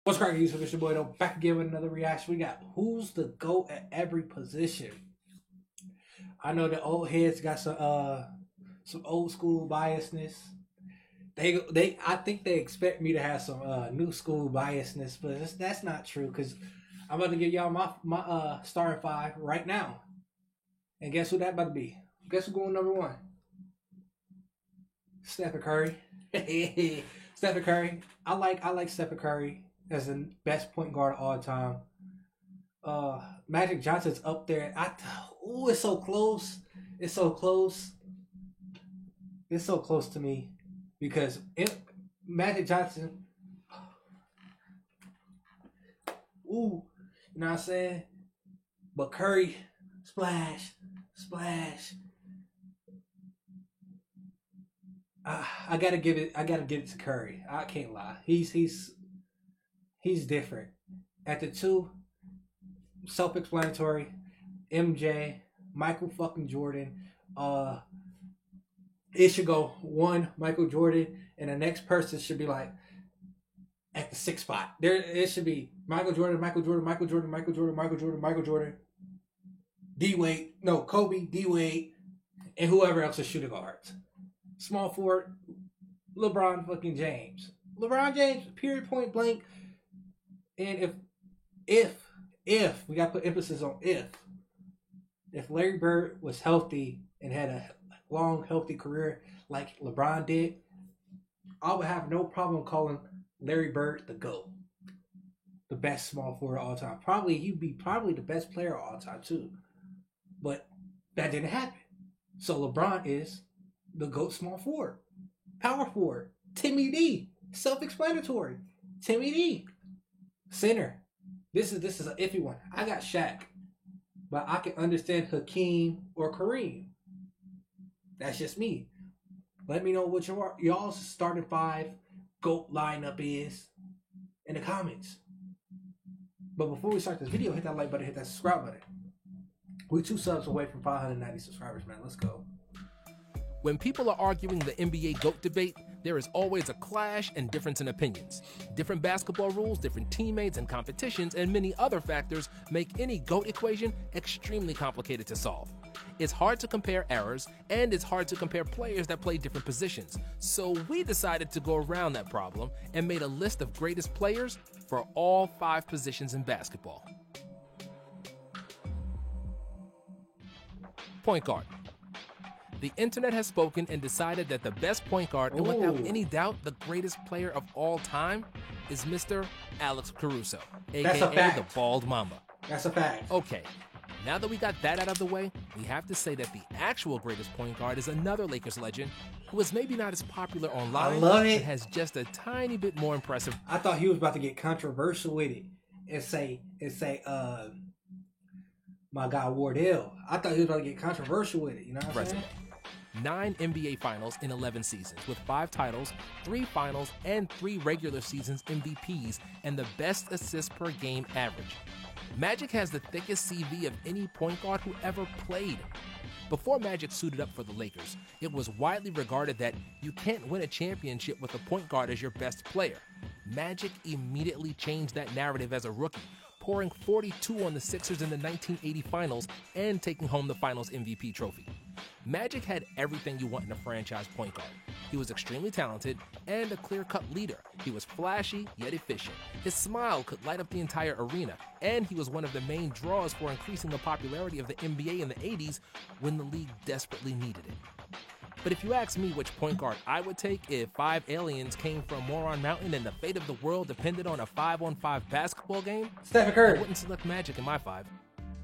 What's cracking, YouTube? It's your boy, though, back again with another reaction. We got who's the GOAT at every position. I know the old heads got some old school biasness. I think they expect me to have some new school biasness, but that's not true because I'm about to give y'all my starting five right now. And guess who that about to be? Guess who's going number one? Stephen Curry. Stephen Curry. I like Stephen Curry as the best point guard of all time. Magic Johnson's up there. It's so close. It's so close. It's so close to me because Magic Johnson. Ooh, you know what I'm saying? But Curry, splash, splash. I gotta give it. I gotta give it to Curry. I can't lie. He's different. At the two, self-explanatory. MJ, Michael fucking Jordan. It should go one Michael Jordan, and the next person should be like at the sixth spot. It should be Michael Jordan, Michael Jordan, Michael Jordan, Michael Jordan, Michael Jordan, Michael Jordan, D Wade, no Kobe, D Wade, and whoever else is shooting guards. Small forward, LeBron fucking James. LeBron James, period, point blank. And if we gotta put emphasis on if Larry Bird was healthy and had a long, healthy career like LeBron did, I would have no problem calling Larry Bird the GOAT. The best small forward of all time. Probably he'd be the best player of all time too. But that didn't happen. So LeBron is the GOAT small forward. Power forward. Timmy D. Self-explanatory. Timmy D. Center. This is an iffy one. I got Shaq. But I can understand Hakeem or Kareem. That's just me. Let me know what y'all's starting five GOAT lineup is in the comments. But before we start this video, hit that like button, hit that subscribe button. We're 2 subs away from 590 subscribers, man. Let's go. When people are arguing the NBA GOAT debate, there is always a clash and difference in opinions. Different basketball rules, different teammates and competitions, and many other factors make any GOAT equation extremely complicated to solve. It's hard to compare errors, and it's hard to compare players that play different positions. So we decided to go around that problem and made a list of greatest players for all 5 positions in basketball. Point guard. The internet has spoken and decided that the best point guard, and without any doubt, the greatest player of all time, is Mr. Alex Caruso, aka the Bald Mamba. That's a fact. Okay, now that we got that out of the way, we have to say that the actual greatest point guard is another Lakers legend who is maybe not as popular online, I love it. but has just a tiny bit more impressive. I thought he was about to get controversial with it and say my guy Wardell. I thought he was about to get controversial with it. You know what I'm saying? 9 NBA Finals in 11 seasons, with 5 titles, 3 finals, and 3 regular seasons MVPs, and the best assists per game average. Magic has the thickest CV of any point guard who ever played. Before Magic suited up for the Lakers, it was widely regarded that you can't win a championship with a point guard as your best player. Magic immediately changed that narrative as a rookie, pouring 42 on the Sixers in the 1980 Finals and taking home the Finals MVP trophy. Magic had everything you want in a franchise point guard. He was extremely talented and a clear-cut leader. He was flashy, yet efficient. His smile could light up the entire arena, and he was one of the main draws for increasing the popularity of the NBA in the 80s when the league desperately needed it. But if you ask me which point guard I would take if 5 aliens came from Moron Mountain and the fate of the world depended on a 5-on-5 basketball game, Stephen Curry. I wouldn't select Magic in my 5.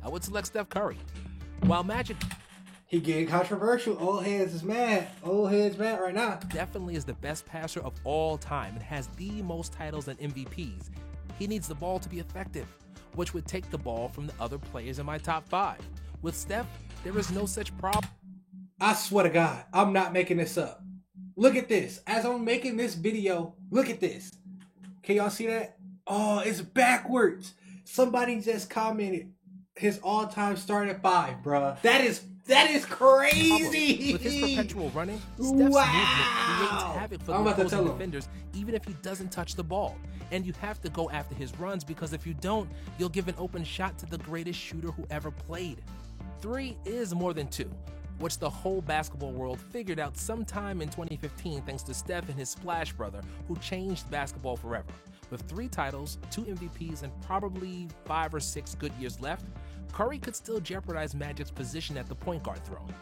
I would select Steph Curry. While Magic He getting controversial. Old heads is mad. Old heads mad right now. definitely is the best passer of all time and has the most titles and MVPs, he needs the ball to be effective, which would take the ball from the other players in my top 5. With Steph, there is no such problem. I swear to God, I'm not making this up. Look at this. As I'm making this video, look at this. Can y'all see that? Oh, it's backwards. Somebody just commented his all-time starting 5, bruh. That is That is crazy. With his perpetual running, Steph's movement creates havoc for the opposing defenders, defenders, even if he doesn't touch the ball. And you have to go after his runs, because if you don't, you'll give an open shot to the greatest shooter who ever played. 3 is more than 2, which the whole basketball world figured out sometime in 2015 thanks to Steph and his Splash brother, who changed basketball forever. With 3 titles, 2 MVPs, and probably 5 or 6 good years left, Curry could still jeopardize Magic's position at the point guard throne.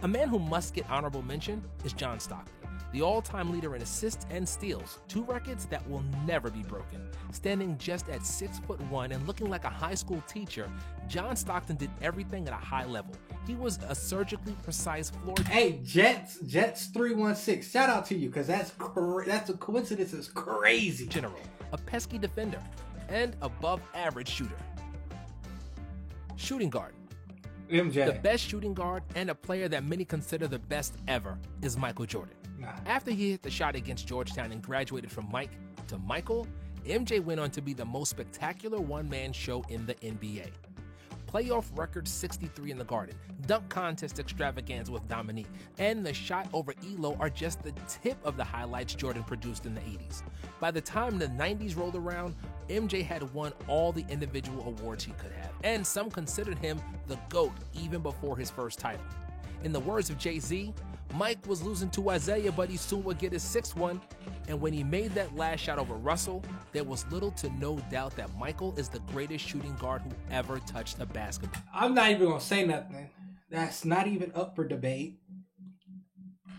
A man who must get honorable mention is John Stockton, the all-time leader in assists and steals, 2 records that will never be broken. Standing just at 6'1" and looking like a high school teacher, John Stockton did everything at a high level. He was a surgically precise floor. Hey, Jets 316. Shout out to you, because that's a coincidence. It's crazy. General, a pesky defender, and above-average shooter. Shooting guard. MJ. The best shooting guard and a player that many consider the best ever is Michael Jordan. After he hit the shot against Georgetown and graduated from Mike to Michael, MJ went on to be the most spectacular one-man show in the NBA. Playoff record 63 in the Garden, dunk contest extravaganza with Dominique, and the shot over Elo are just the tip of the highlights Jordan produced in the 80s. By the time the 90s rolled around, MJ had won all the individual awards he could have, and some considered him the GOAT even before his first title. In the words of Jay-Z, Mike was losing to Isaiah, but he soon would get his 6th one. And when he made that last shot over Russell, there was little to no doubt that Michael is the greatest shooting guard who ever touched a basketball. I'm not even going to say nothing. That's not even up for debate.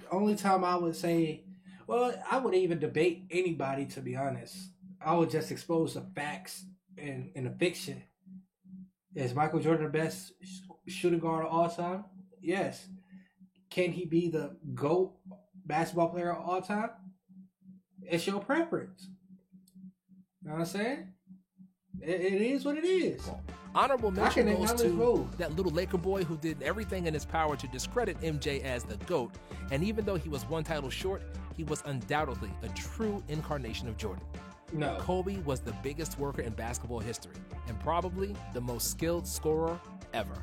The only time I would say, well, I would even debate anybody, to be honest. I would just expose the facts and the fiction. Is Michael Jordan the best shooting guard of all time? Yes. Can he be the GOAT basketball player of all time? It's your preference. You know what I'm saying? It is what it is. Honorable mention goes to that little Laker boy who did everything in his power to discredit MJ as the GOAT. And even though he was 1 title short, he was undoubtedly a true incarnation of Jordan. No. Kobe was the biggest worker in basketball history and probably the most skilled scorer ever.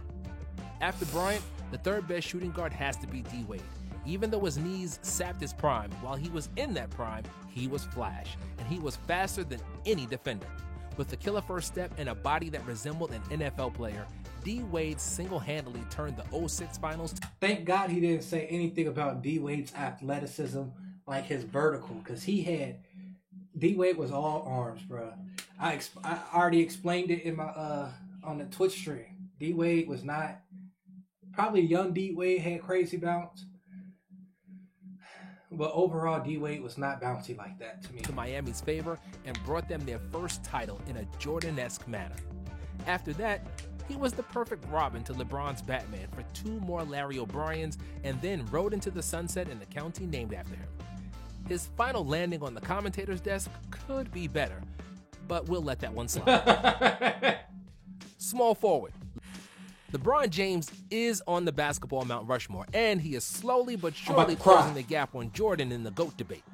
After Bryant, the 3rd best shooting guard has to be D. Wade. Even though his knees sapped his prime, while he was in that prime, he was flash, and he was faster than any defender. With a killer first step and a body that resembled an NFL player, D. Wade single-handedly turned the 06 finals. Thank God he didn't say anything about D. Wade's athleticism, like his vertical, because D. Wade was all arms, bro. I already explained it in my on the Twitch stream. D. Wade was not. Probably young D. Wade had crazy bounce. But overall, D. Wade was not bouncy like that to me. To Miami's favor and brought them their first title in a Jordan-esque manner. After that, he was the perfect Robin to LeBron's Batman for 2 more Larry O'Briens and then rode into the sunset in the county named after him. His final landing on the commentator's desk could be better, but we'll let that one slide. Small forward. LeBron James is on the basketball Mount Rushmore, and he is slowly but surely closing the gap on Jordan in the GOAT debate.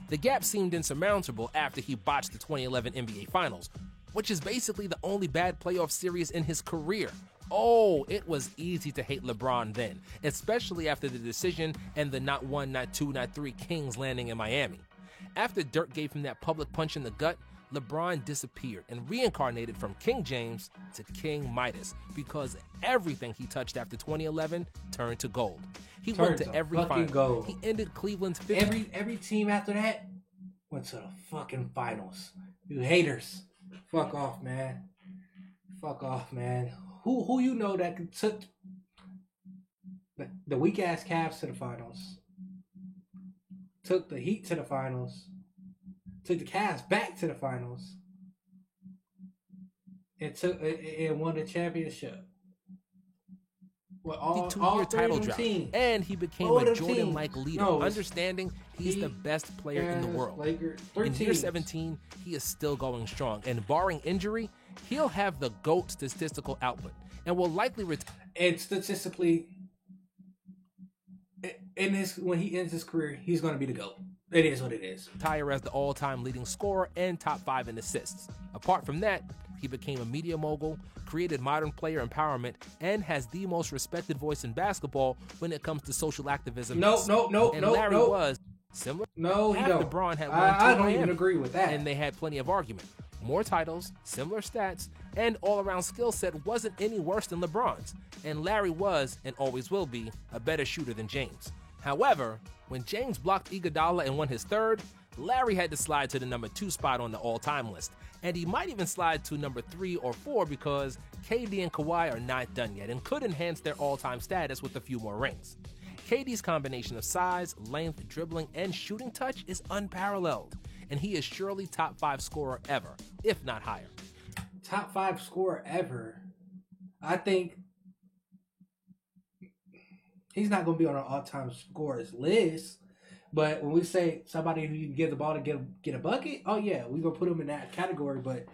The gap seemed insurmountable after he botched the 2011 NBA Finals, which is basically the only bad playoff series in his career. Oh, it was easy to hate LeBron then, especially after the decision and the not 1, not 2, not 3 Kings landing in Miami. After Dirk gave him that public punch in the gut, LeBron disappeared and reincarnated from King James to King Midas because everything he touched after 2011 turned to gold. He went to every final. Gold. He ended Cleveland's 50. Every team after that went to the fucking finals. You haters, fuck off, man. Fuck off, man. Who you know that took the weak ass Cavs to the finals? Took the Heat to the finals. Took the Cavs back to the finals. And won the championship. He 2-year title drought, and he became a Jordan-like leader, understanding he's the best player in the world. In year 17, he is still going strong, and barring injury, he'll have the GOAT statistical output, and will likely retire. And statistically, when he ends his career, he's going to be the GOAT. It is what it is. Retire as the all-time leading scorer and top 5 in assists. Apart from that, he became a media mogul, created modern player empowerment, and has the most respected voice in basketball when it comes to social activism. No. And Larry was similar. No, he don't. LeBron had I don't even agree with that. And they had plenty of argument. More titles, similar stats, and all-around skill set wasn't any worse than LeBron's. And Larry was, and always will be, a better shooter than James. However, when James blocked Iguodala and won his third, Larry had to slide to the number 2 spot on the all-time list. And he might even slide to number 3 or 4 because KD and Kawhi are not done yet and could enhance their all-time status with a few more rings. KD's combination of size, length, dribbling, and shooting touch is unparalleled, and he is surely top 5 scorer ever, if not higher. Top 5 scorer ever? I think he's not going to be on our all-time scorers list. But when we say somebody who you can give the ball to get a bucket, oh yeah, we're going to put him in that category. But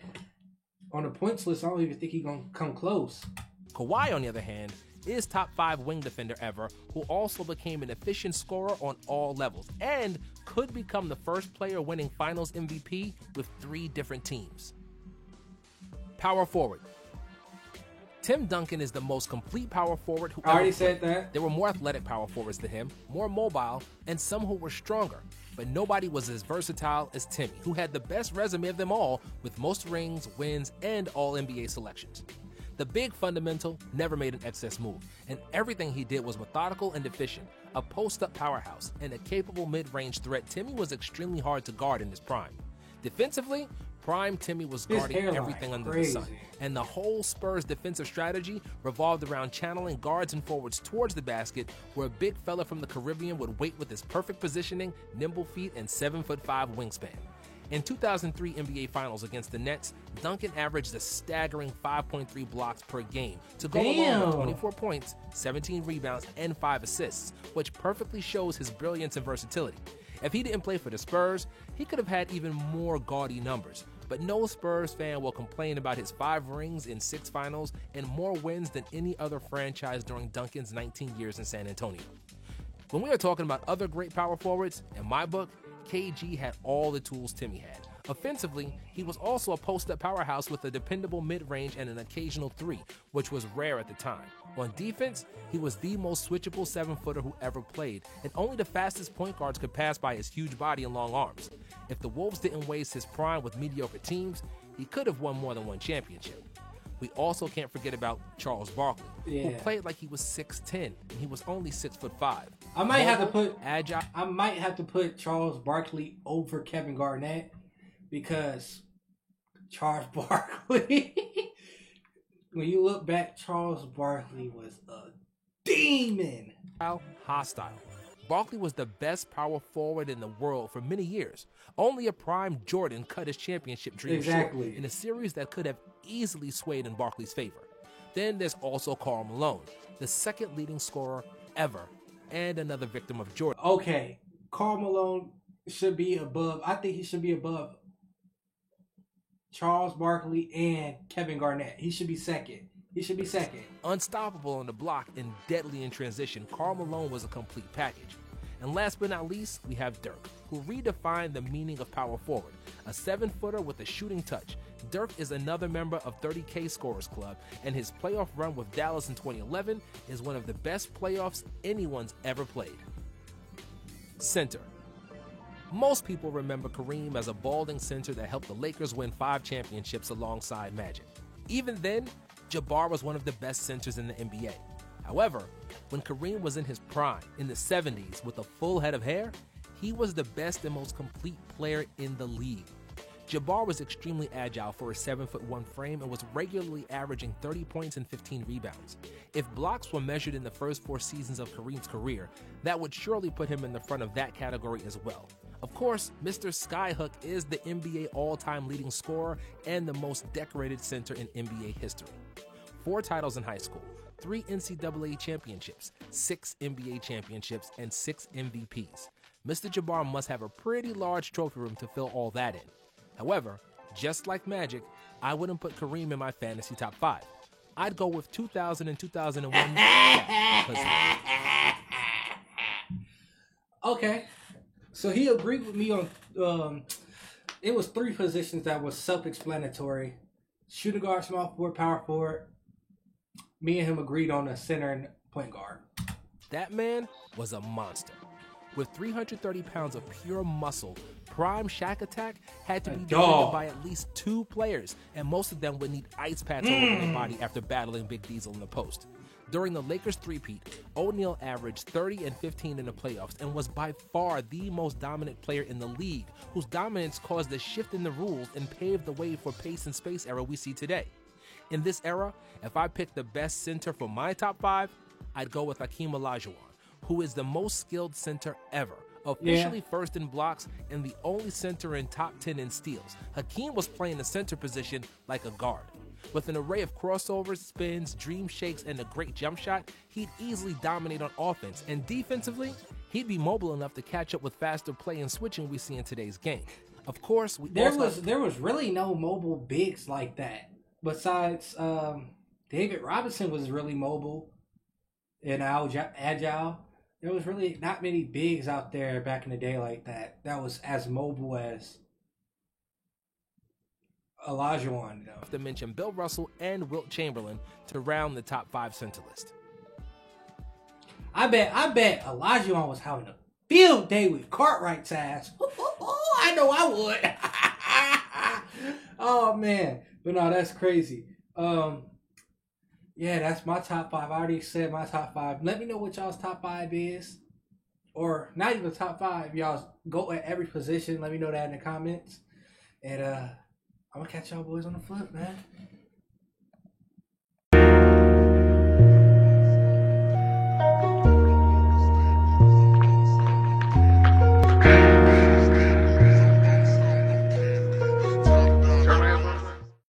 on the points list, I don't even think he's going to come close. Kawhi, on the other hand, is top 5 wing defender ever, who also became an efficient scorer on all levels and could become the first player winning Finals MVP with 3 different teams. Power forward. Tim Duncan is the most complete power forward who I already ever said played. that. There were more athletic power forwards than him, more mobile, and some who were stronger. But nobody was as versatile as Timmy, who had the best resume of them all with most rings, wins, and all NBA selections. The big fundamental never made an excess move, and everything he did was methodical and efficient. A post-up powerhouse and a capable mid-range threat, Timmy was extremely hard to guard in his prime. Defensively, prime Timmy was guarding everything under the sun, and the whole Spurs defensive strategy revolved around channeling guards and forwards towards the basket, where a big fella from the Caribbean would wait with his perfect positioning, nimble feet, and 7'5" wingspan. In 2003 NBA Finals against the Nets, Duncan averaged a staggering 5.3 blocks per game to go along with 24 points, 17 rebounds, and 5 assists, which perfectly shows his brilliance and versatility. If he didn't play for the Spurs, he could have had even more gaudy numbers. But no Spurs fan will complain about his 5 rings in 6 finals and more wins than any other franchise during Duncan's 19 years in San Antonio. When we are talking about other great power forwards, in my book, KG had all the tools Timmy had. Offensively, he was also a post-up powerhouse with a dependable mid-range and an occasional 3, which was rare at the time. On defense, he was the most switchable 7-footer who ever played, and only the fastest point guards could pass by his huge body and long arms. If the Wolves didn't waste his prime with mediocre teams, he could have won more than one championship. We also can't forget about Charles Barkley, who played like he was 6'10", and he was only 6'5". I might have to put Charles Barkley over Kevin Garnett, because Charles Barkley, when you look back, Charles Barkley was a demon. Hostile. Barkley was the best power forward in the world for many years. Only a prime Jordan cut his championship dream short in a series that could have easily swayed in Barkley's favor. Then there's also Karl Malone, the second leading scorer ever, and another victim of Jordan. Okay, Karl Malone should be above. I think he should be above Charles Barkley and Kevin Garnett. He should be second. Unstoppable on the block and deadly in transition, Karl Malone was a complete package. And last but not least, we have Dirk, who redefined the meaning of power forward. A 7-footer with a shooting touch, Dirk is another member of 30K Scorers Club, and his playoff run with Dallas in 2011 is one of the best playoffs anyone's ever played. Center. Most people remember Kareem as a balding center that helped the Lakers win 5 championships alongside Magic. Even then, Jabbar was one of the best centers in the NBA. However, when Kareem was in his prime, in the 70s, with a full head of hair, he was the best and most complete player in the league. Jabbar was extremely agile for a 7'1" frame and was regularly averaging 30 points and 15 rebounds. If blocks were measured in the first 4 seasons of Kareem's career, that would surely put him in the front of that category as well. Of course, Mr. Skyhook is the NBA all-time leading scorer and the most decorated center in NBA history. 4 titles in high school, 3 NCAA championships, 6 NBA championships, and 6 MVPs. Mr. Jabbar must have a pretty large trophy room to fill all that in. However, just like Magic, I wouldn't put Kareem in my fantasy top 5. I'd go with 2000 and 2001. Okay. So he agreed with me on. It was 3 positions that was self-explanatory: shooting guard, small forward, power forward. Me and him agreed on a center and point guard. That man was a monster. With 330 pounds of pure muscle, prime Shaq Attack had to be defended by at least 2 players, and most of them would need ice packs all over their body after battling Big Diesel in the post. During the Lakers three-peat, O'Neal averaged 30 and 15 in the playoffs and was by far the most dominant player in the league, whose dominance caused a shift in the rules and paved the way for pace and space era we see today. In this era, if I picked the best center for my top 5, I'd go with Hakeem Olajuwon, who is the most skilled center ever, officially first in blocks and the only center in top 10 in steals. Hakeem was playing the center position like a guard. With an array of crossovers, spins, dream shakes, and a great jump shot, he'd easily dominate on offense, and defensively, he'd be mobile enough to catch up with faster play and switching we see in today's game. Of course, there was really no mobile bigs like that. Besides, David Robinson was really mobile and agile. There was really not many bigs out there back in the day like that. That was as mobile as Olajuwon. To mention Bill Russell and Wilt Chamberlain to round the top 5 center list. I bet Olajuwon was having a field day with Cartwright's ass. I know I would. Oh man, but no, that's crazy. Yeah, that's my top 5. I already said my top 5. Let me know what y'all's top 5 is, or not even top 5. Y'all go at every position. Let me know that in the comments, and I'm gonna catch y'all boys on the flip, man.